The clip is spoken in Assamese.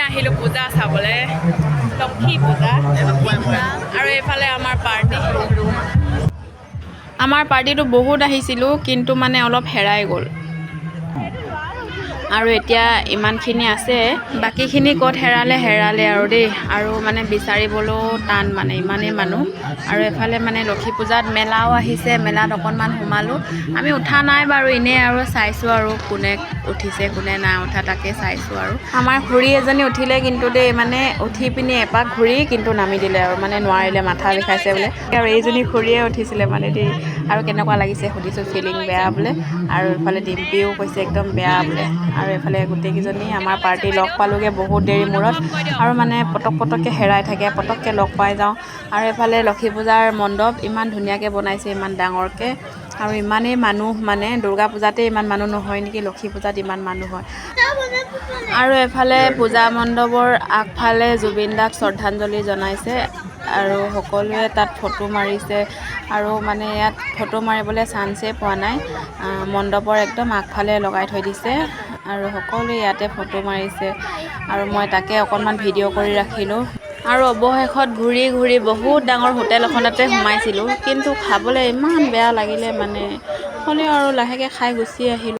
আহিলোঁ পূজা চাবলৈ, লক্ষী পূজা। আৰু এইফালে আমাৰ পাৰ্টিটো বহুত আহিছিলোঁ, কিন্তু মানে অলপ হেৰাই গ'ল। আৰু এতিয়া ইমানখিনি আছে, বাকীখিনি ক'ত হেৰালে আৰু দেই। আৰু মানে বিচাৰিবলৈও টান, মানে ইমানেই মানুহ। আৰু এফালে মানে লক্ষী পূজাত মেলাও আহিছে, মেলাত অকণমান সোমালোঁ। আমি উঠা নাই বাৰু, এনেই আৰু চাইছোঁ আৰু কোনে উঠিছে কোনে নাই উঠা, তাকে চাইছোঁ। আৰু আমাৰ খুৰী এজনী উঠিলে কিন্তু দেই, মানে উঠি পিনি এপাক ঘূৰি কিন্তু নামি দিলে আৰু, মানে নোৱাৰিলে, মাথা বিষাইছে বোলে। আৰু এইজনী খুৰীয়ে উঠিছিলে মানে দেই। আৰু কেনেকুৱা লাগিছে সুধিছোঁ, ফিলিং বেয়া বোলে। আৰু এইফালে ডিম্পিও কৈছে একদম বেয়া বোলে। আৰু এইফালে গোটেইকেইজনী আমাৰ পাৰ্টি লগ পালোঁগৈ বহুত দেৰি মূৰত। আৰু মানে পটককৈ হেৰাই থাকে, পটককৈ লগ পাই যাওঁ। আৰু এইফালে লক্ষী পূজাৰ মণ্ডপ ইমান ধুনীয়াকৈ বনাইছে, ইমান ডাঙৰকৈ। আৰু ইমানেই মানুহ, মানে দুৰ্গা পূজাতে ইমান মানুহ নহয় নেকি, লক্ষী পূজাত ইমান মানুহ হয়। আৰু এফালে পূজা মণ্ডপৰ আগফালে জুবিন দাক শ্ৰদ্ধাঞ্জলি জনাইছে। আৰু সকলোৱে তাত ফটো মাৰিছে। আৰু মানে ইয়াত ফটো মাৰিবলৈ চান্সেই পোৱা নাই, মণ্ডপৰ একদম আগফালে লগাই থৈ দিছে। আৰু সকলোৱে ইয়াতে ফটো মাৰিছে। আৰু মই তাকে অকণমান ভিডিঅ' কৰি ৰাখিলোঁ। আৰু অৱশেষত ঘূৰি ঘূৰি বহুত ডাঙৰ হোটেল এখনতে সোমাইছিলোঁ, কিন্তু খাবলৈ ইমান বেয়া লাগিলে মানে, হ'লেও আৰু লাহেকৈ খাই গুচি আহিলোঁ।